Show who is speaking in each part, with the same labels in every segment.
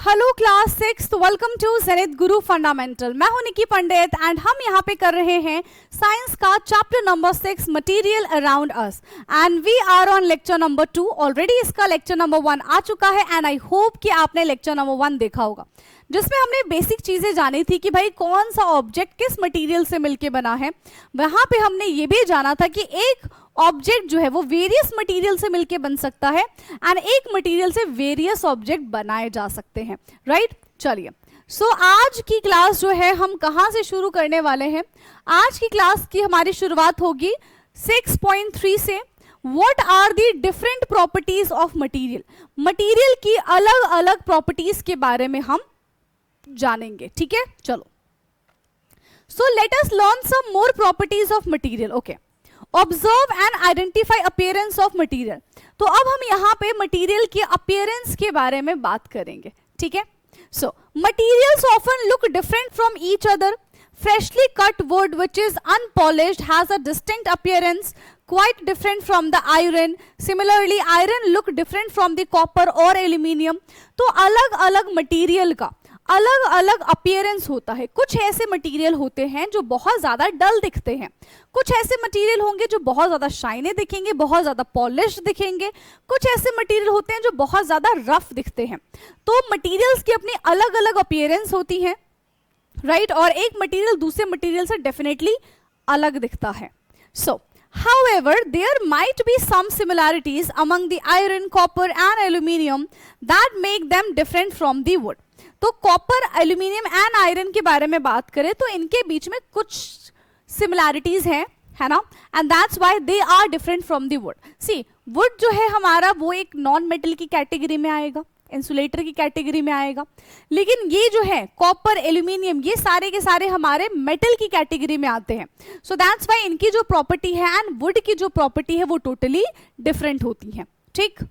Speaker 1: Hello class 6, welcome to Zenith Guru fundamental. मैं हूं निकी पंडित and हम यहां पे कर रहे हैं साइंस का chapter number 6 material around us and we are on lecture number 2। Already इसका लेक्चर नंबर 1 आ चुका है एंड आई होप कि आपने लेक्चर नंबर 1 देखा होगा, जिसमें हमने बेसिक चीजें जानी थी कि भाई कौन सा ऑब्जेक्ट किस मटेरियल से मिलके बना है। वहां पे हमने ये भी जाना था कि एक ऑब्जेक्ट जो है वो वेरियस मटेरियल से मिलके बन सकता है एंड एक मटेरियल से वेरियस ऑब्जेक्ट बनाए जा सकते हैं, राइट। चलिए आज की क्लास जो है हम कहां से शुरू करने वाले हैं। आज की क्लास की हमारी शुरुआत होगी 6.3 से। What are the different properties of material. Material की अलग अलग प्रॉपर्टीज के बारे में हम जानेंगे, ठीक है। चलो so let us learn some more properties of material. Okay, observe and identify appearance of material. तो अब हम यहाँ पे मटेरियल की अपीयरेंस के बारे में बात करेंगे, ठीक है। So materials often look different from each other. Freshly cut wood which is unpolished has a distinct appearance quite different from the iron. Similarly, iron look different from the copper or aluminium. तो अलग अलग material का अलग अलग appearance होता है। कुछ ऐसे मटेरियल होते हैं जो बहुत ज्यादा डल दिखते हैं, कुछ ऐसे मटेरियल होंगे जो बहुत ज्यादा शाइनी दिखेंगे, बहुत ज्यादा पॉलिश्ड दिखेंगे, कुछ ऐसे मटेरियल होते हैं जो बहुत ज्यादा रफ दिखते हैं। तो मटेरियल्स की अपनी अलग अलग अपीयरेंस होती है, राइट और एक मटेरियल दूसरे मटेरियल से डेफिनेटली अलग दिखता है। सो however there might be some similarities among the iron, copper and aluminium that make them different from the wood. तो कॉपर, एल्यूमिनियम एंड आयरन के बारे में बात करें तो इनके बीच में कुछ सिमिलैरिटीज हैं, है ना, and that's why they are different from the wood. See wood जो है हमारा वो एक नॉन मेटल की कैटेगरी में आएगा, इंसुलेटर की कैटेगरी में आएगा, लेकिन ये जो है कॉपर, एल्यूमिनियम ये सारे के सारे हमारे मेटल की कैटेगरी में आते हैं। सो दैट्स व्हाई इनकी जो प्रॉपर्टी है एंड वुड की जो प्रॉपर्टी है वो टोटली डिफरेंट होती है, ठीक।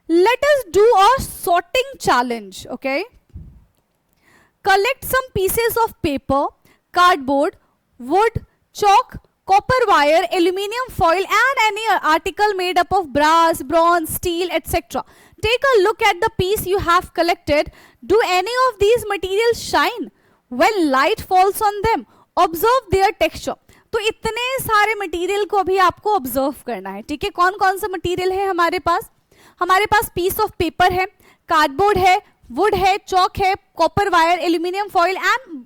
Speaker 1: Let us do a sorting challenge, okay? Collect some pieces of paper, cardboard, wood, chalk, copper wire, aluminium foil and any article made up of brass, bronze, steel, etc. Take a look at the piece you have collected. Do any of these materials shine when light falls on them? Observe their texture. तो इतने सारे material को अभी आपको observe करना है, ठीक है। कौन कौन सा मटेरियल है हमारे पास? हमारे पास पीस ऑफ पेपर है, कार्डबोर्ड है, वुड है, चौक है, copper wire, aluminium foil and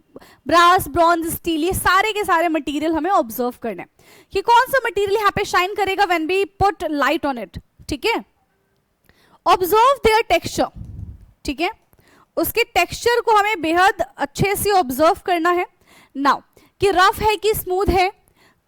Speaker 1: brass, bronze, steel, ये सारे के सारे मटेरियल हमें ऑब्जर्व करने हैं कि कौन सा मटेरियल यहाँ पे शाइन करेगा when we put light on it, ठीक है। ऑब्जर्व देयर टेक्सचर, ठीक है, उसके टेक्सचर को हमें बेहद अच्छे से ऑब्जर्व करना है। नाउ कि रफ है कि स्मूथ है।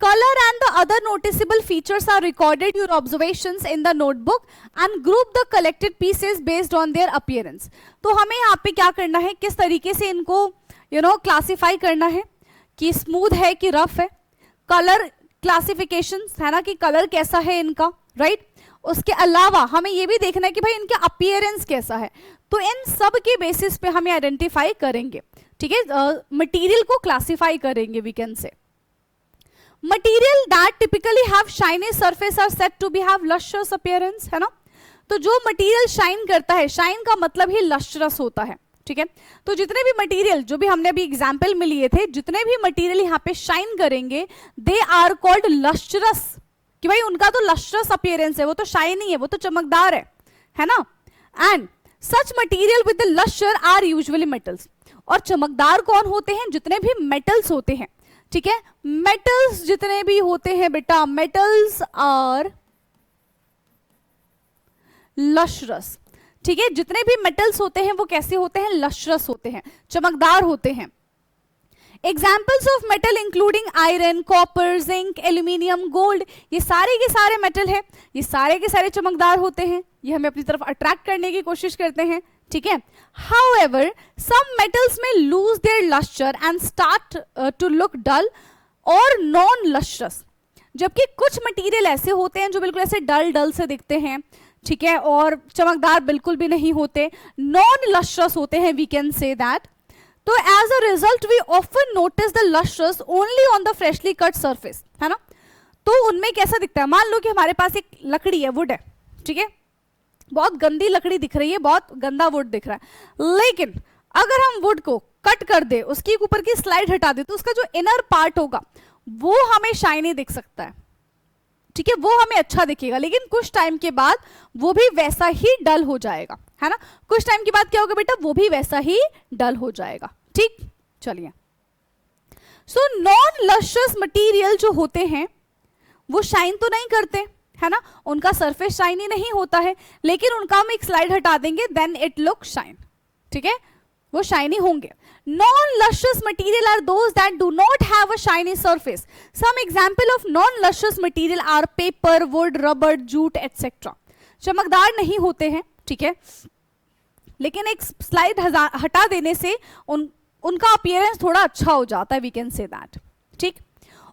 Speaker 1: Color and the other noticeable features are recorded your observations in the notebook and group the collected pieces based on their appearance. तो हमें यहाँ पे क्या करना है, किस तरीके से इनको क्लासिफाई करना है कि स्मूथ है कि रफ है। कलर क्लासिफिकेशन है ना कि कलर कैसा है इनका, राइट। उसके अलावा हमें ये भी देखना है कि भाई इनका अपीयरेंस कैसा है। तो इन सब के बेसिस पे हमें आइडेंटिफाई करेंगे, ठीक है, मटीरियल को क्लासिफाई करेंगे we can say. Material that typically have shiny surface are said to be have lustrous appearance, है ना। तो जो मटेरियल शाइन करता है, शाइन का मतलब ही लस्ट्रस होता है, ठीक है। तो जितने भी मटेरियल जो भी हमने अभी एग्जाम्पल में लिए थे, जितने भी मटेरियल यहाँ पे शाइन करेंगे दे आर कॉल्ड लस्ट्रस, कि भाई उनका तो लस्ट्रस अपीयरेंस है, वो तो शाइनी है, वो तो चमकदार है ना। And such material with the lustre are usually metals. और चमकदार कौन होते हैं? जितने भी मेटल्स होते हैं, ठीक है। मेटल्स जितने भी होते हैं बेटा, मेटल्स आर लश्रस, ठीक है। जितने भी मेटल्स होते हैं वो कैसे होते हैं? लश्रस होते हैं, चमकदार होते हैं। Examples of metal including iron, copper, zinc, aluminium, gold, ये सारे के सारे मेटल है, ये सारे के सारे चमकदार होते हैं, ये हमें अपनी तरफ अट्रैक्ट करने की कोशिश करते हैं, ठीक है। However, some metals may lose their luster and start to look dull or non-lustrous. जबकि कुछ मटेरियल ऐसे होते हैं जो बिल्कुल ऐसे डल से दिखते हैं, ठीक है, और चमकदार बिल्कुल भी नहीं होते, non-lustrous होते हैं, we can say that. तो as a result we often notice the lustrous only on the freshly cut surface, है ना। तो उनमें कैसा दिखता है? मान लो कि हमारे पास एक लकड़ी है, वुड है, ठीक है, बहुत गंदी लकड़ी दिख रही है, बहुत गंदा वुड दिख रहा है, लेकिन अगर हम वुड को कट कर दे, उसकी ऊपर की स्लाइड हटा दे, तो उसका जो इनर पार्ट होगा वो हमें शाइनी दिख सकता है, ठीक है, वो हमें अच्छा दिखेगा, लेकिन कुछ टाइम के बाद वो भी वैसा ही डल हो जाएगा, है ना। कुछ टाइम के बाद क्या होगा बेटा, वो भी वैसा ही डल हो जाएगा, ठीक। चलिए, सो नॉन लस्ट्रस मटेरियल जो होते हैं वो शाइन तो नहीं करते, है ना, उनका सरफेस शाइनी नहीं होता है, लेकिन उनका हम एक स्लाइड हटा देंगे, देन इट लुक शाइन, ठीक है, वो शाइनी होंगे। Non-lustrous material are those that do not have a shiny surface. Some example of non-lustrous material are paper, wood, rubber, jute, etc. चमकदार नहीं होते हैं, ठीक है, लेकिन एक स्लाइड हटा देने से उनका अपीयरेंस थोड़ा अच्छा हो जाता है, we can say that, ठीक।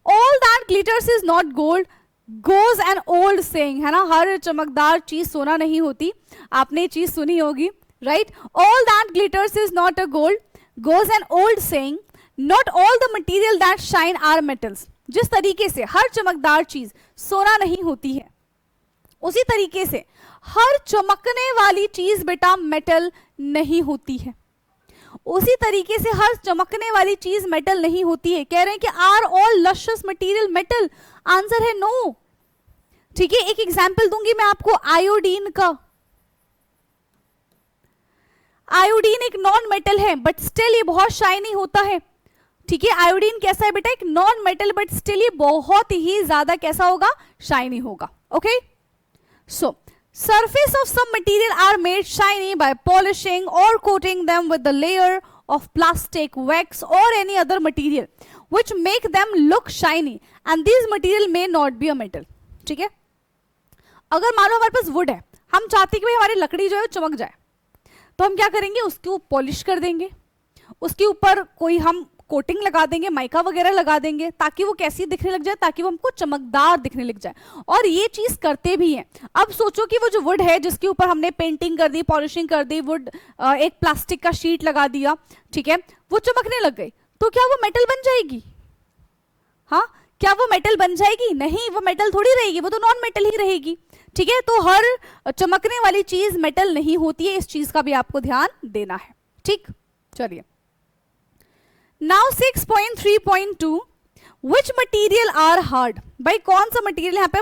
Speaker 1: All that glitters is not gold, goes an old saying, है ना, हर चमकदार चीज सोना नहीं होती, आपने ये चीज सुनी होगी, right? All that glitters is not a gold, goes an old saying, not all the material that shine are metals. जिस तरीके से हर चमकदार चीज सोना नहीं होती है, उसी तरीके से हर चमकने वाली चीज बेटा मेटल नहीं होती है, उसी तरीके से हर चमकने वाली चीज मेटल नहीं होती है। कह रहे हैं कि are all lustrous material metal, answer है नो, ठीक है। एक एग्जांपल दूंगी मैं आपको आयोडीन का। आयोडीन एक नॉन मेटल है बट स्टिल ये बहुत शाइनी होता है, ठीक है। आयोडीन कैसा है बेटा, एक नॉन मेटल बट स्टिल ये बहुत ही ज्यादा कैसा होगा, शाइनी होगा, okay. So surface of some material are made shiny by polishing or coating them with the layer of plastic, wax or any other material which make them look shiny and these material may not be a metal, ठीक है। अगर मान लो हमारे पास would है, हम चाहते हैं कि भाई हमारी लकड़ी जो है चमक जाए, तो हम क्या करेंगे, उसके ऊपर पॉलिश कर देंगे, उसके ऊपर कोई हम कोटिंग लगा देंगे, माइका वगैरह लगा देंगे, ताकि वो कैसी दिखने लग जाए, ताकि वो हमको चमकदार दिखने लग जाए, और ये चीज करते भी हैं। अब सोचो कि वो जो वुड है जिसके ऊपर हमने पेंटिंग कर दी, पॉलिशिंग कर दी, वुड एक प्लास्टिक का शीट लगा दिया, ठीक है, वो चमकने लग गई, तो क्या वो मेटल बन जाएगी? हाँ, क्या वो मेटल बन जाएगी? नहीं, वो मेटल थोड़ी रहेगी, वो तो नॉन मेटल ही रहेगी, ठीक है। तो हर चमकने वाली चीज मेटल नहीं होती है, इस चीज का भी आपको ध्यान देना है, ठीक। चलिए, now 6.3.2 which material are hard. भाई कौन सा मटीरियल, यहाँ पे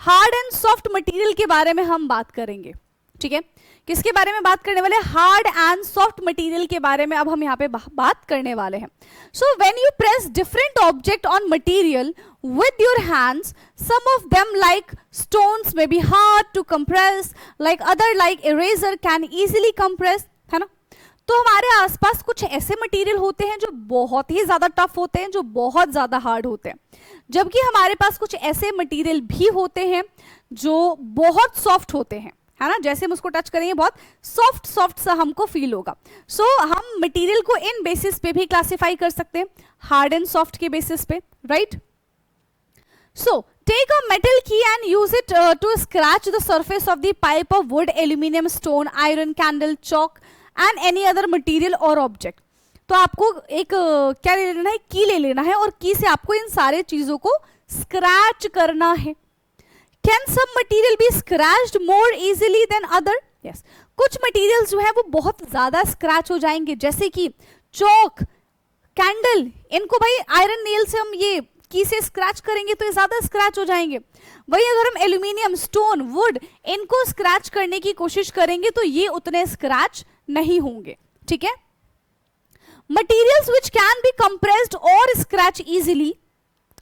Speaker 1: हार्ड एंड सॉफ्ट मटीरियल के बारे में हम बात करेंगे, ठीक है। किसके बारे में बात करने वाले? हार्ड एंड सॉफ्ट मटीरियल के बारे में अब हम यहाँ पे बात करने वाले हैं। So when you press different object on material with your hands, some of them like stones may be hard to compress, like other like eraser can easily compress, है ना। तो हमारे आसपास कुछ ऐसे मटेरियल होते हैं जो बहुत ही ज्यादा टफ होते हैं, जो बहुत ज्यादा हार्ड होते हैं, जबकि हमारे पास कुछ ऐसे मटेरियल भी होते हैं जो बहुत सॉफ्ट होते हैं, है ना। जैसे हम उसको टच करेंगे बहुत सॉफ्ट सॉफ्ट सा हमको फील होगा। सो हम मटेरियल को इन बेसिस पे भी क्लासिफाई कर सकते हैं, हार्ड एंड सॉफ्ट के बेसिस पे, right. So, take a metal key and use it to scratch the surface of the pipe of wood, aluminum, stone, iron, candle, chalk and any other material or object. तो आपको एक क्या ले लेना है, की ले लेना है, और की से आपको इन सारे चीजों को स्क्रैच करना है। Can some material be scratched more easily than other? Yes. कुछ मटेरियल्स जो है वो बहुत ज्यादा स्क्रैच हो जाएंगे, जैसे कि चौक, कैंडल, इनको भाई आयरन नेल से हम ये की से स्क्रैच करेंगे तो ये ज्यादा स्क्रैच हो जाएंगे। वही अगर हम एल्यूमिनियम, स्टोन, वुड इनको स्क्रैच करने की कोशिश करेंगे तो ये उतने स्क्रैच नहीं होंगे, ठीक है। Materials which can be compressed और स्क्रैच इजीली,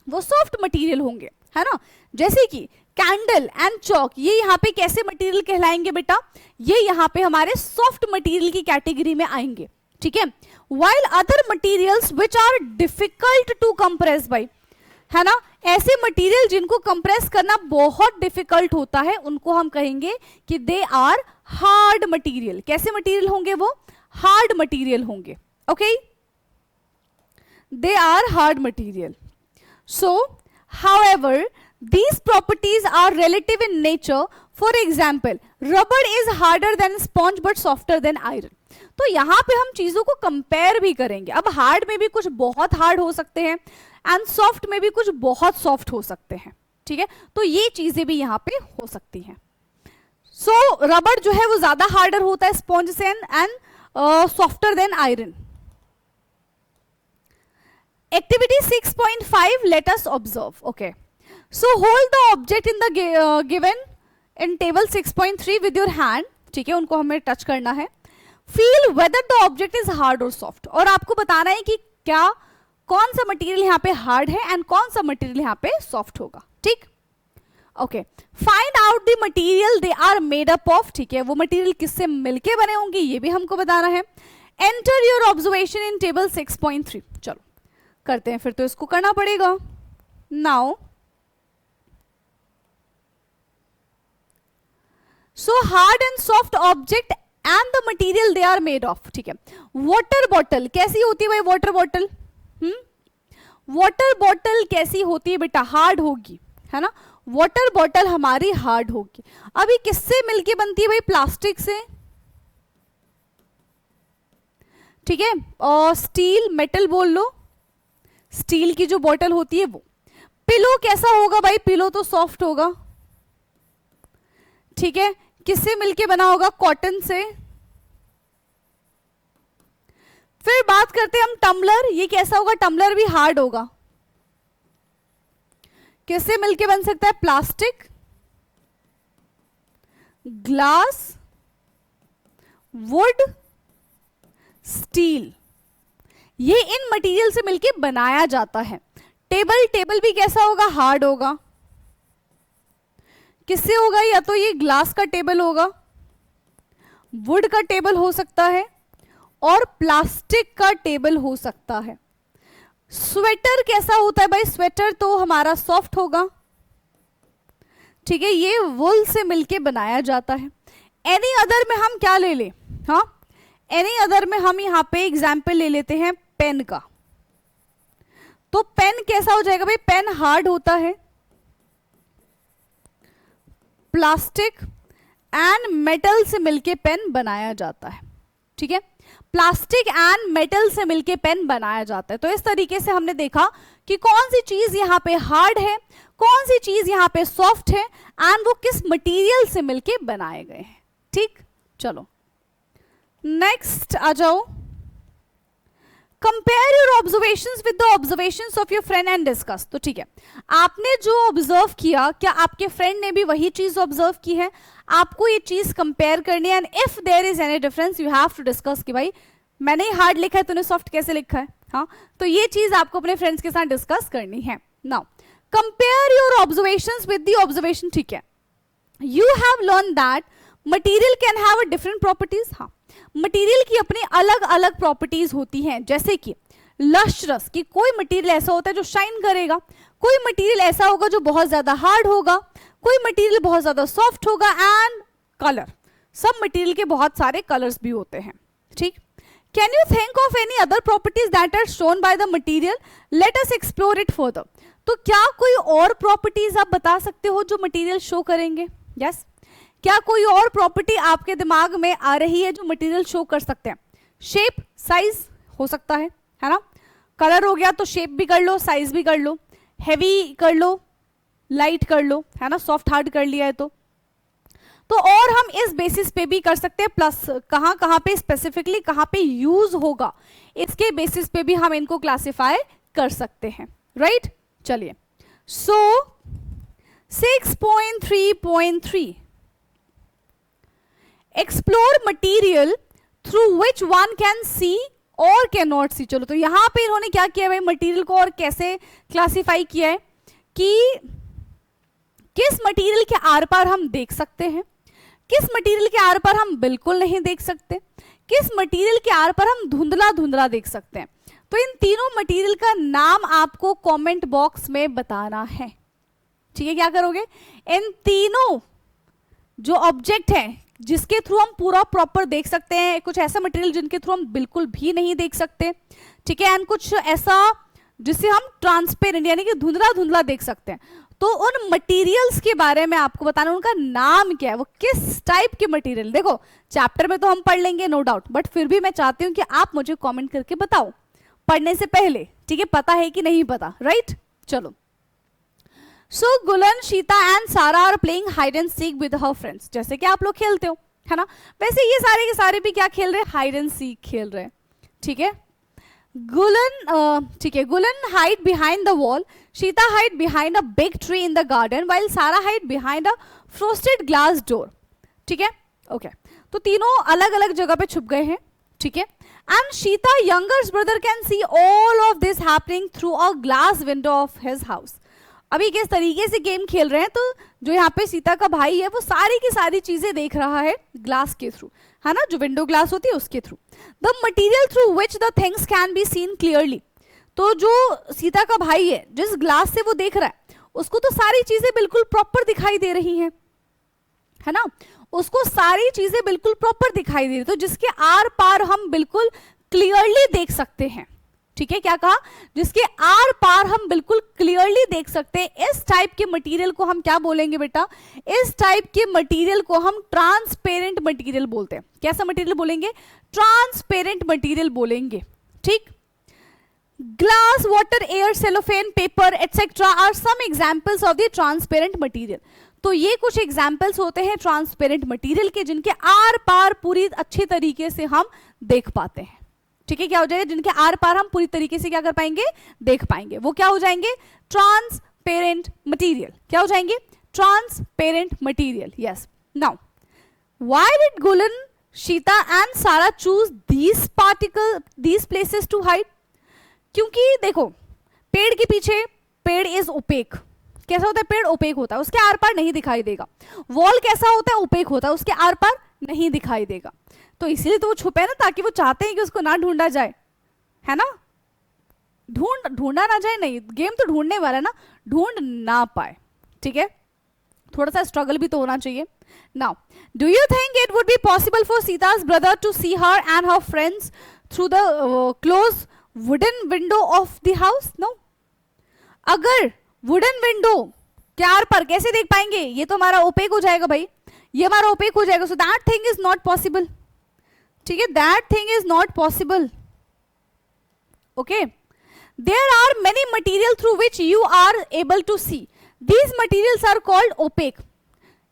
Speaker 1: वो सॉफ्ट मटेरियल होंगे, है ना। जैसे कि कैंडल एंड चौक, ये यहाँ पे कैसे मटेरियल कहलाएंगे बेटा? ये यहाँ पे हमारे सॉफ्ट मटेरियल की कैटेगरी में आएंगे, ठीक है। while other materials which are difficult to compress by, है ना, ऐसे मटेरियल जिनको कंप्रेस करना बहुत डिफिकल्ट होता है उनको हम कहेंगे कि दे आर हार्ड मटेरियल। कैसे मटेरियल होंगे वो? हार्ड मटेरियल होंगे, okay, they are hard material. So however these properties are relative in nature. For example, rubber is harder than sponge but softer than iron. तो यहाँ पे हम चीजों को कंपेयर भी करेंगे। अब हार्ड में भी कुछ बहुत हार्ड हो सकते हैं एंड सॉफ्ट में भी कुछ बहुत सॉफ्ट हो सकते हैं, ठीक है। तो ये चीजें भी यहाँ पे हो सकती हैं। सो रबर जो है वो ज्यादा हार्डर होता है स्पॉन्ज से and softer then iron. Activity 6.5, let us observe. Okay. So hold the object in the given in table 6.3 with your hand. ठीक है, उनको हमें टच करना है. Feel whether the object is hard or soft. और आपको बताना है कि क्या कौन सा मटेरियल यहाँ पे हार्ड है एंड कौन सा मटेरियल यहाँ पे सॉफ्ट होगा. ठीक. Okay. Find out the material they are made up of. ठीक है, वो मटेरियल किससे मिलके बने होंगे ये भी हमको बताना है. Enter your observation in table 6.3. चलो करते हैं, फिर तो इसको करना पड़ेगा. Now so hard and soft object and the material they are made of. ठीक है, वाटर बॉटल कैसी होती है भाई? वाटर बॉटल वाटर बॉटल कैसी होती है बेटा? हार्ड होगी, है ना. वाटर बॉटल हमारी हार्ड होगी. अभी किससे मिलके बनती है भाई? प्लास्टिक से. ठीक है, और स्टील, मेटल बोल लो, स्टील की जो बॉटल होती है वो. पिलो कैसा होगा भाई? पिलो तो सॉफ्ट होगा. ठीक है, किससे मिलके बना होगा? कॉटन से. फिर बात करते हैं हम टम्बलर. ये कैसा होगा? टम्बलर भी हार्ड होगा. किससे मिलके बन सकता है? Plastic, glass, would, steel. ये इन मटेरियल से मिलके बनाया जाता है. टेबल, टेबल भी कैसा होगा? हार्ड होगा. किससे होगा? या तो ये ग्लास का टेबल होगा, वुड का टेबल हो सकता है, और प्लास्टिक का टेबल हो सकता है. स्वेटर कैसा होता है भाई? स्वेटर तो हमारा सॉफ्ट होगा. ठीक है, ये वुल से मिलके बनाया जाता है. एनी अदर में हम क्या ले ले? हाँ, एनी अदर में हम यहां पे एग्जाम्पल ले लेते हैं पेन का. तो पेन कैसा हो जाएगा भाई? पेन हार्ड होता है. प्लास्टिक एंड मेटल से मिलके पेन बनाया जाता है. ठीक है, प्लास्टिक एंड मेटल से मिलके पेन बनाया जाता है. तो इस तरीके से हमने देखा कि कौन सी चीज यहां पे हार्ड है, कौन सी चीज यहां पे सॉफ्ट है, एंड वो किस मटेरियल से मिलके बनाए गए हैं. ठीक, चलो नेक्स्ट आ जाओ. Compare your observations with the observations of your friend and discuss. तो ठीक है, आपने जो ऑब्जर्व किया, क्या आपके फ्रेंड ने भी वही चीज ऑब्जर्व की है? आपको ये चीज कंपेयर करनी है. And if there is any difference you have to discuss कि भाई मैंने ही हार्ड लिखा है, तूने सॉफ्ट कैसे लिखा है. हाँ, तो ये चीज आपको अपने फ्रेंड्स के साथ डिस्कस करनी है. Now compare your observations with the observation. ठीक है, you have learn that material can have a different properties. हाँ, मटेरियल की अपनी अलग अलग प्रॉपर्टीज होती हैं. जैसे कि लस्ट्रस, कि कोई मटेरियल ऐसा होता है जो शाइन करेगा, कोई मटेरियल ऐसा होगा जो बहुत ज्यादा हार्ड होगा, कोई मटेरियल बहुत ज्यादा सॉफ्ट होगा. एंड कलर, सब मटेरियल के बहुत सारे कलर्स भी होते हैं. ठीक, can you think of any other properties that are shown by the material? Let us explore it further. तो क्या कोई और प्रॉपर्टीज आप बता सकते हो जो मटेरियल शो करेंगे? यस, क्या कोई और प्रॉपर्टी आपके दिमाग में आ रही है जो मटेरियल शो कर सकते हैं? शेप, साइज हो सकता है ना. कलर हो गया तो शेप भी कर लो, साइज भी कर लो, हैवी कर लो, लाइट कर लो, है ना. सॉफ्ट हार्ड कर लिया है तो और हम इस बेसिस पे भी कर सकते हैं. प्लस कहां कहां पे स्पेसिफिकली कहां पे यूज होगा, इसके बेसिस पे भी हम इनको क्लासिफाई कर सकते हैं. राइट, चलिए. सो 6.3.3 explore material through which one can see और कैन नॉट सी. चलो, तो यहां पे इन्होंने क्या किया भाई? मटीरियल को और कैसे क्लासिफाई किया है कि किस मटीरियल के आर पार हम देख सकते हैं, किस मटीरियल के आर पर हम बिल्कुल नहीं देख सकते, किस मटीरियल के आर पर हम धुंधला धुंधला देख सकते हैं. तो इन तीनों मटीरियल का नाम आपको कमेंट बॉक्स में बताना है. ठीक है, क्या करोगे? इन तीनों जो ऑब्जेक्ट है जिसके थ्रू हम पूरा प्रॉपर देख सकते हैं, कुछ ऐसा मटेरियल जिनके थ्रू हम बिल्कुल भी नहीं देख सकते. ठीक है, एंड कुछ ऐसा जिससे हम ट्रांसपेरेंट यानी कि धुंधला धुंधला देख सकते हैं. तो उन मटेरियल्स के बारे में आपको बताना, उनका नाम क्या है, वो किस टाइप के मटेरियल. देखो, चैप्टर में तो हम पढ़ लेंगे नो डाउट, बट फिर भी मैं चाहती हूं कि आप मुझे कमेंट करके बताओ पढ़ने से पहले. ठीक है, पता है कि नहीं पता. राइट, चलो. So Gulan, Sheeta and Sara are playing hide and seek with her friends, जैसे कि आप लोग खेलते हो, है ना। वैसे ये सारे के सारे भी क्या खेल रहे हैं, हाइड एंड सीक खेल रहे हैं, ठीक है। गुलन, ठीक है, Gulan hide behind the wall, Sheeta hide behind a big tree in the garden, while Sara hide behind a frosted glass door, ठीक है, ओके। तो तीनों अलग अलग जगह पे छुप गए हैं, ठीक है। And शीता younger brother can see all of this happening through a glass window of his house. अभी किस तरीके से गेम खेल रहे हैं, तो जो यहाँ पे सीता का भाई है वो सारी की सारी चीजें देख रहा है ग्लास के थ्रू, है ना, जो विंडो ग्लास होती है उसके through. The material through which the things can be seen clearly, तो जो सीता का भाई है जिस ग्लास से वो देख रहा है उसको तो सारी चीजें बिल्कुल प्रॉपर दिखाई दे रही हैं, है ना, उसको सारी चीजें बिल्कुल प्रॉपर दिखाई दे रही, तो जिसके आर पार हम बिल्कुल क्लियरली देख सकते हैं, ठीक है। क्या कहा, जिसके आर पार हम बिल्कुल क्लियरली देख सकते हैं। इस टाइप के मटेरियल को हम क्या बोलेंगे बेटा, इस टाइप के मटेरियल को हम ट्रांसपेरेंट मटेरियल बोलते हैं। कैसा मटेरियल बोलेंगे, ट्रांसपेरेंट मटेरियल बोलेंगे, ठीक। Glass, water, air, cellophane, paper etcetera are some examples of the transparent material. तो ये कुछ एग्जाम्पल्स होते हैं ट्रांसपेरेंट मटेरियल के, जिनके आर पार पूरी अच्छे तरीके से हम देख पाते हैं, ठीक है। क्या हो जाएगा, जिनके आर पार हम पूरी तरीके से क्या कर पाएंगे, देख पाएंगे, वो क्या हो जाएंगे, ट्रांसपेरेंट मटेरियल। क्या हो जाएंगे, transparent material, yes. Now why did Gulan, Sheeta and Sara choose these places to hide. क्योंकि देखो, पेड़ के पीछे, पेड़ इज ओपेक, कैसा होता है, पेड़ ओपेक होता है, उसके आर पार नहीं दिखाई देगा। वॉल कैसा होता है, ओपेक होता है, उसके आर पार नहीं दिखाई देगा, तो इसीलिए तो वो छुपे ना, ताकि वो चाहते हैं कि उसको ना ढूंढा जाए, है ना, ढूंढा ना जाए, नहीं, गेम तो ढूंढने वाला है ना, ढूंढ ना पाए, ठीक है, थोड़ा सा स्ट्रगल भी तो होना चाहिए। Now do you think it would be possible for सीता's brother to see her and her friends through the close wooden window of the house. No, अगर वुडन विंडो के आर पर कैसे देख पाएंगे, ये तो हमारा ओपेक हो जाएगा भाई, ये हमारा ओपेक हो जाएगा, so that thing is not possible, ठीक है, that thing is not possible, okay. There are many material through which you are able to see, these materials are called opaque,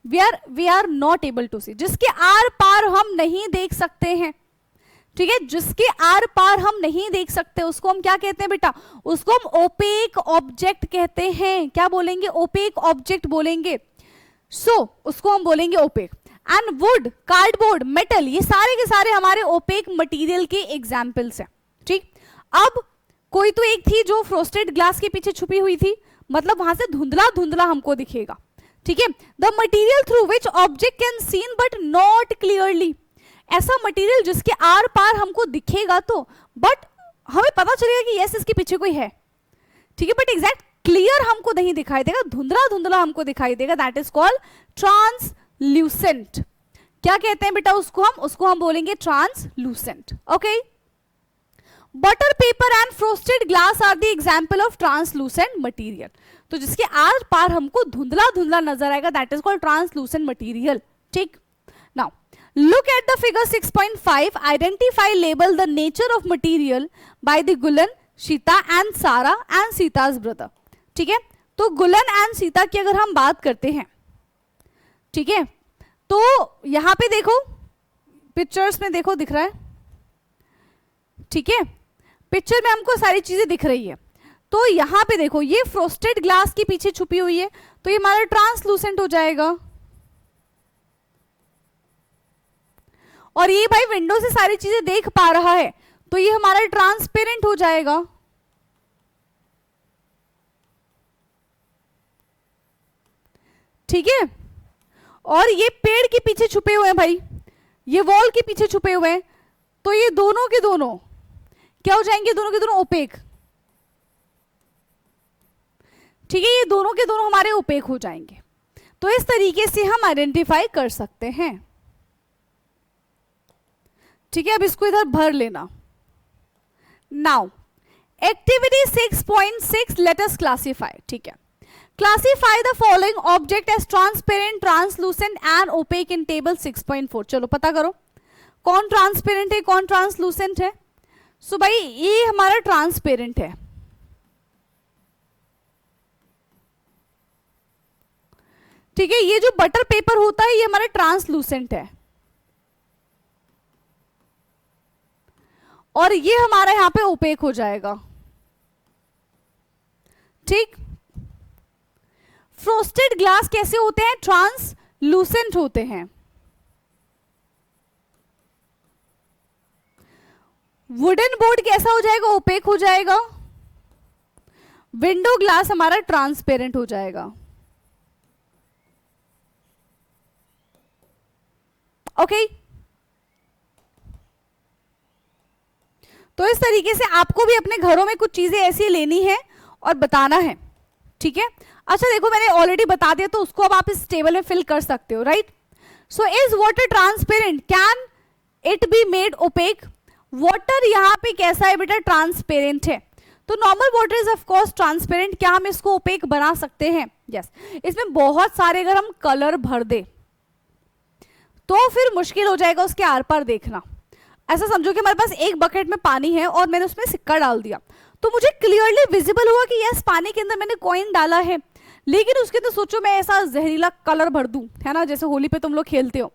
Speaker 1: we are not able to see, जिसके आर पार हम नहीं देख सकते हैं, ठीक है, जिसके आर पार हम नहीं देख सकते उसको हम क्या कहते हैं बेटा, उसको हम ओपेक ऑब्जेक्ट कहते हैं। क्या बोलेंगे, ओपेक ऑब्जेक्ट बोलेंगे, सो उसको हम बोलेंगे opaque. And wood, cardboard, metal, ये सारे के सारे हमारे ओपेक मटेरियल के एग्जाम्पल्स हैं, ठीक। अब कोई तो एक थी जो फ्रोस्टेड ग्लास के पीछे छुपी हुई थी, मतलब वहां से धुंधला धुंधला हमको दिखेगा, ठीक है। The material through which object can seen but not clearly, ऐसा मटेरियल जिसके आर पार हमको दिखेगा तो, बट हमें पता चलेगा कि यस इसके पीछे कोई है, ठीक है, बट एग्जैक्ट क्लियर हमको नहीं दिखाई देगा, धुंधला धुंधला हमको दिखाई देगा, दैट इज कॉल्ड ट्रांसल्यूसेंट। क्या कहते हैं बेटा उसको हम बोलेंगे translucent, okay. Butter paper and frosted glass are the example of translucent material, तो जिसके आर पार हमको धुंधला धुंधला नजर आएगा, that is called translucent material, ठीक। Now look at the figure 6.5, identify, label the nature of material by the Gulan, Shita and Sara and Sita's brother, ठीक है। तो गुलन एंड सीता की अगर हम बात करते हैं, ठीक है, तो यहां पे देखो, पिक्चर्स में देखो दिख रहा है, ठीक है, पिक्चर में हमको सारी चीजें दिख रही है, तो यहां पे देखो ये फ्रोस्टेड ग्लास के पीछे छुपी हुई है, तो ये हमारा ट्रांसलूसेंट हो जाएगा, और ये भाई विंडो से सारी चीजें देख पा रहा है, तो ये हमारा ट्रांसपेरेंट हो जाएगा, ठीक है। और ये पेड़ के पीछे छुपे हुए हैं भाई, ये वॉल के पीछे छुपे हुए हैं, तो ये दोनों के दोनों क्या हो जाएंगे, दोनों के दोनों ओपेक, ठीक है, ये दोनों के दोनों हमारे ओपेक हो जाएंगे। तो इस तरीके से हम आइडेंटिफाई कर सकते हैं, ठीक है। अब इसको इधर भर लेना। Now activity 6.6 let us classify, ठीक है। Classify the following object as transparent, translucent and opaque in table 6.4। चलो पता करो कौन ट्रांसपेरेंट है कौन ट्रांसलूसेंट है। सो भाई ये हमारा ट्रांसपेरेंट है, ठीक है, ये जो बटर पेपर होता है ये हमारा ट्रांसलूसेंट है, और ये हमारा यहां पे ओपेक हो जाएगा। ठीक, फ्रोस्टेड ग्लास कैसे होते हैं? ट्रांसलूसेंट होते हैं। वुडन बोर्ड कैसा हो जाएगा? ओपेक हो जाएगा। विंडो ग्लास हमारा ट्रांसपेरेंट हो जाएगा। ओके, तो इस तरीके से आपको भी अपने घरों में कुछ चीजें ऐसी लेनी है और बताना है। ठीक है, अच्छा देखो मैंने ऑलरेडी बता दिया, तो उसको अब आप इस टेबल में फिल कर सकते हो, right. So is water transparent? Can it be made opaque? Water यहाँ पे कैसा है बेटा? ट्रांसपेरेंट है। तो normal water is of course transparent. क्या हम इसको ओपेक बना सकते हैं? यस। इसमें बहुत सारे अगर हम कलर भर दे तो फिर मुश्किल हो जाएगा उसके आर पार देखना। ऐसा समझो कि हमारे पास एक बकेट में पानी है और मैंने उसमें सिक्का डाल दिया, तो मुझे क्लियरली विजिबल हुआ कि यस पानी के अंदर मैंने कॉइन डाला है, लेकिन उसके अंदर सोचो मैं ऐसा जहरीला कलर भर दूं, है ना, जैसे होली पे तुम लोग खेलते हो,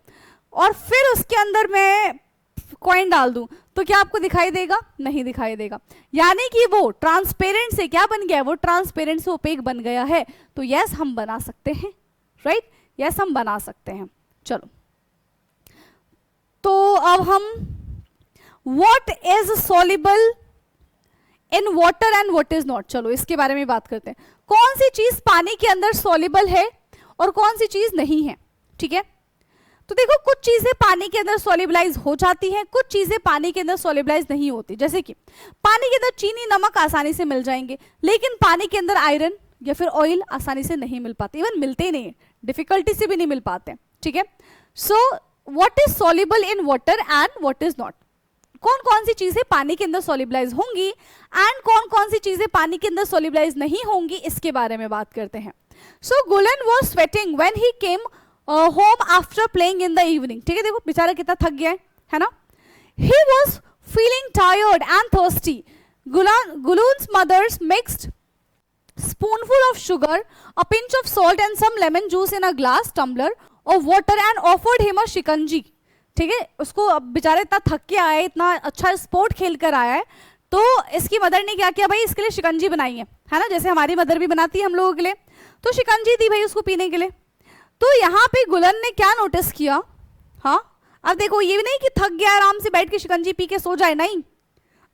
Speaker 1: और फिर उसके अंदर मैं कॉइन डाल दूं, तो क्या आपको दिखाई देगा? नहीं दिखाई देगा। यानी कि वो ट्रांसपेरेंट से क्या बन गया? वो ट्रांसपेरेंट से ओपेक बन गया है। तो यस हम बना सकते हैं, राइट, यस हम बना सकते हैं। चलो, तो अब हम what is soluble in water and what is not, चलो इसके बारे में बात करते हैं। कौन सी चीज पानी के अंदर सॉल्युबल है और कौन सी चीज नहीं है? ठीक है, तो देखो कुछ चीजें पानी के अंदर सॉल्युबलाइज हो जाती हैं, कुछ चीजें पानी के अंदर सॉल्युबलाइज नहीं होती। जैसे कि पानी के अंदर चीनी नमक आसानी से मिल जाएंगे, लेकिन पानी के अंदर आयरन या फिर ऑयल आसानी से नहीं मिल पाते, इवन मिलते ही नहीं है, डिफिकल्टी से भी नहीं मिल पाते। ठीक है, so what is soluble in water and what is not? कौन कौन सी चीजें पानी के अंदर सॉल्युबलाइज होंगी एंड कौन कौन सी चीजें पानी के अंदर सॉल्युबलाइज नहीं होंगी, इसके बारे में बात करते हैं। So Gulan was sweating when he came home after playing in the evening. ठीक है, देखो बेचारा कितना थक गया है ना। He was feeling tired and thirsty. Gulan's mother's mixed spoonful of sugar, a pinch of salt and some lemon juice in a glass tumbler of water and offered him a shikanji। ठीक है, उसको अब बेचारा इतना थक के आया है, इतना अच्छा स्पोर्ट खेल कर आया है, तो इसकी मदर ने क्या किया भाई? इसके लिए शिकंजी बनाई है ना, जैसे हमारी मदर भी बनाती है हम लोगों के लिए, तो शिकंजी दी भाई उसको पीने के लिए। तो यहाँ पे गुलन ने क्या नोटिस किया? हाँ, अब देखो ये भी नहीं कि थक गया आराम से बैठ के शिकंजी पी के सो जाए, नहीं,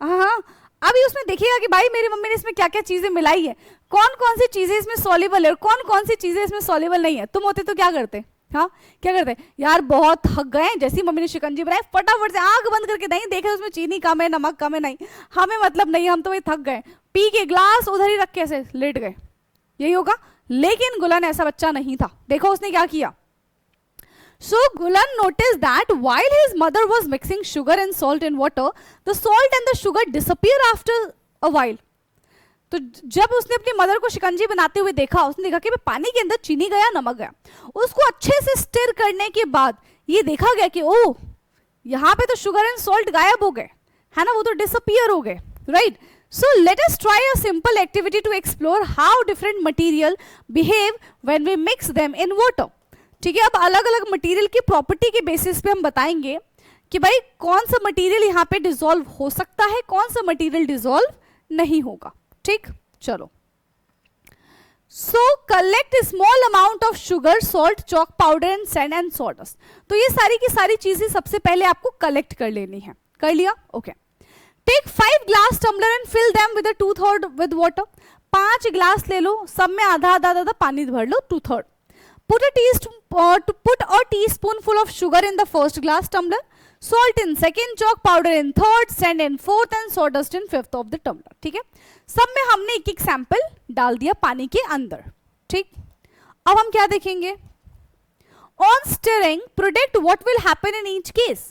Speaker 1: हाँ अभी उसमें देखिएगा कि भाई मेरी मम्मी ने इसमें क्या क्या चीजें मिलाई है, कौन कौन सी चीजें इसमें सॉल्युबल है और कौन कौन सी चीजें इसमें सॉल्युबल नहीं है। तुम होते तो क्या करते? हाँ, क्या करते? यार बहुत थक गए, जैसी मम्मी ने शिकंजी बनाई फटाफट से आंख बंद करके, नहीं देखे उसमें चीनी कम है नमक कम है, नहीं हमें मतलब नहीं, हम तो वही थक गए, पी के ग्लास उधर ही रख के ऐसे लेट गए, यही होगा। लेकिन गुलन ऐसा बच्चा नहीं था, देखो उसने क्या किया। So Gulan noticed that while his mother was mixing sugar and salt in water, the salt and the sugar disappear after a while. तो जब उसने अपनी मदर को शिकंजी बनाते हुए देखा, उसने देखा कि पानी के अंदर चीनी गया नमक गया, उसको अच्छे से स्टिर करने के बाद ये देखा गया कि ओह यहाँ पे तो शुगर एंड सॉल्ट गायब हो गए, है ना, वो तो डिसअपियर हो गए, right. So let us try a simple activity to explore how different material behave when we mix them in water. ठीक है, अब अलग अलग मटेरियल की प्रॉपर्टी के बेसिस पे हम बताएंगे कि भाई कौन सा मटेरियल यहाँ पे डिसॉल्व हो सकता है, कौन सा मटेरियल डिसॉल्व नहीं होगा। ठीक, चलो। So collect small amount of sugar, salt, chalk powder and sand and sawdust. तो ये सारी की सारी चीजें सबसे पहले आपको कलेक्ट कर लेनी है। कर लिया? Okay. Take 5 glass tumbler and fill them with 2/3 with water. 5 glass ले लो, सब में आधा आधा आधा पानी भर लो, 2/3। Put a teaspoonful of sugar in the first glass tumbler, salt in second, chalk powder in third, sand in fourth and sawdust in fifth of the tumbler। ठीक है, सब में हमने एक एक सैंपल डाल दिया पानी के अंदर। ठीक, अब हम क्या देखेंगे? On stirring, predict what will happen in each case.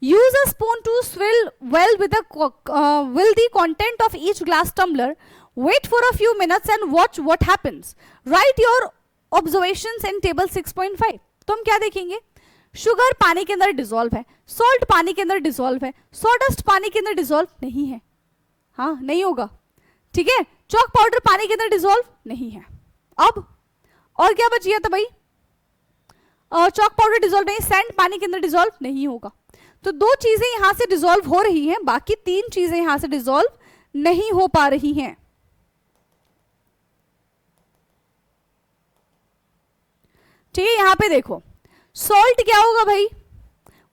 Speaker 1: Use a spoon to swirl well with the content of each glass tumbler. Wait for a few minutes and watch what happens. Write your observations in table 6.5। तो हम क्या देखेंगे? Sugar पानी के अंदर dissolve है, salt पानी के अंदर डिसॉल्व है, सॉडस्ट पानी के अंदर डिसॉल्व नहीं है, हाँ नहीं होगा। ठीक है, चॉक पाउडर पानी के अंदर डिसॉल्व नहीं है। अब और क्या बच गया था भाई? चॉक पाउडर डिजोल्व नहीं, सैंड पानी के अंदर डिजोल्व नहीं होगा। तो दो चीजें यहां से डिजोल्व हो रही हैं, बाकी तीन चीजें यहां से डिजोल्व नहीं हो पा रही हैं। ठीक है, यहां पे देखो सॉल्ट क्या होगा भाई,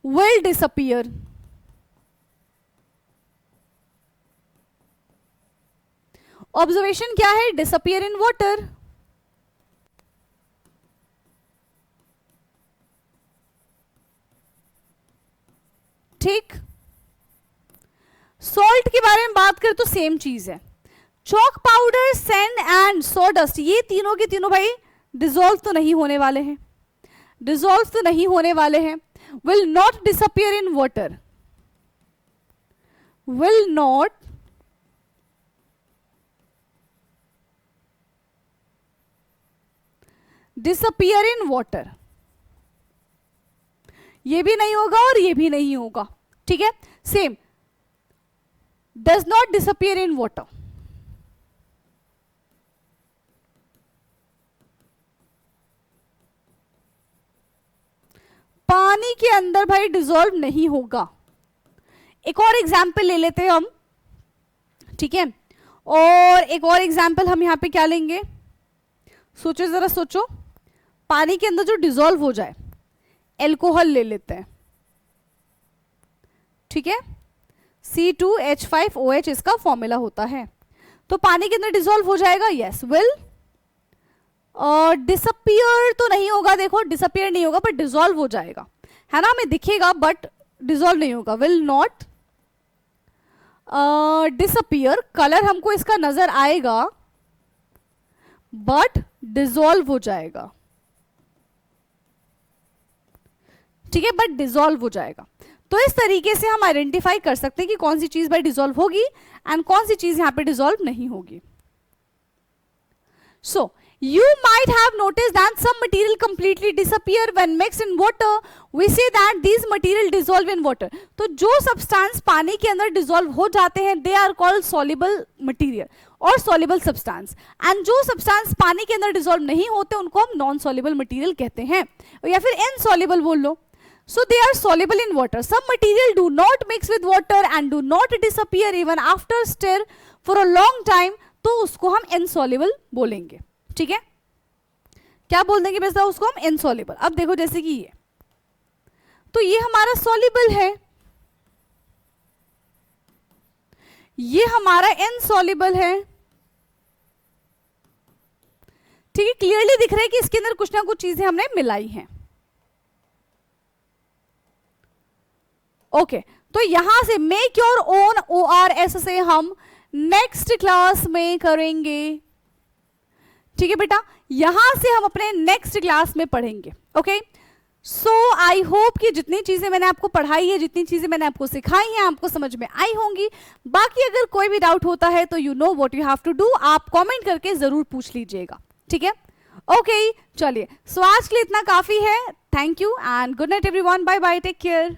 Speaker 1: विल डिसअपियर। ऑब्जर्वेशन क्या है, डिसअपियर इन वाटर। ठीक, सॉल्ट के बारे में बात करें तो सेम चीज है, chalk powder, sand and sawdust, ये तीनों के तीनों भाई डिसॉल्व तो नहीं होने वाले हैं, डिसॉल्व तो नहीं होने वाले हैं। Will not disappear in water, will not disappear in water, ये भी नहीं होगा और ये भी नहीं होगा। ठीक है, same, does not disappear in water. पानी के अंदर भाई डिसॉल्व नहीं होगा। एक और एग्जाम्पल ले लेते हैं हम, ठीक है, और एक और एग्जाम्पल हम यहां पे क्या लेंगे, सोचो जरा सोचो, पानी के अंदर जो डिसॉल्व हो जाए, एल्कोहल ले लेते हैं, ठीक है, C2H5OH इसका फॉर्मूला होता है। तो पानी के अंदर डिसॉल्व हो जाएगा, यस, विल डिसअपियर तो नहीं होगा, देखो डिसअपियर नहीं होगा, पर डिसॉल्व हो जाएगा, है ना, हमें दिखेगा बट डिसॉल्व नहीं होगा। विल नॉट डिसअपियर, कलर हमको इसका नजर आएगा बट डिसॉल्व हो जाएगा। ठीक है, बट डिसॉल्व हो जाएगा। तो इस तरीके से हम आइडेंटिफाई कर सकते हैं कि कौन सी चीज भाई डिसॉल्व होगी एंड कौन सी चीज यहां पे डिसॉल्व नहीं होगी। सो you might have noticed that some material completely disappear when mixed in water. We say that these material dissolve in water. तो जो substance पानी के अंदर dissolve हो जाते हैं they are called soluble material और soluble substance. And जो substance पानी के अंदर dissolve नहीं होते उनको हम non soluble material कहते हैं, या फिर insoluble बोल लो। So they are soluble in water. Some material do not mix with water and do not disappear even after stir for a long time. तो उसको हम insoluble बोलेंगे। ठीक है, क्या बोल देंगे वैसा उसको हम इनसॉल्युबल। अब देखो जैसे कि ये, तो ये हमारा सॉल्युबल है, ये हमारा इनसॉल्युबल है। ठीक है, क्लियरली दिख रहा है कि इसके अंदर कुछ ना कुछ चीजें हमने मिलाई हैं। ओके, तो यहां से मेक योर ओन ORS से हम नेक्स्ट क्लास में करेंगे। ठीक है बेटा, यहां से हम अपने नेक्स्ट क्लास में पढ़ेंगे। ओके, सो आई होप कि जितनी चीजें मैंने आपको पढ़ाई है, जितनी चीजें मैंने आपको सिखाई हैं, आपको समझ में आई होंगी। बाकी अगर कोई भी डाउट होता है तो you know what you have to do, आप कमेंट करके जरूर पूछ लीजिएगा। ठीक है, ओके, चलिए, सो आज के लिए इतना काफी है। Thank you and good night everyone, bye bye, take care.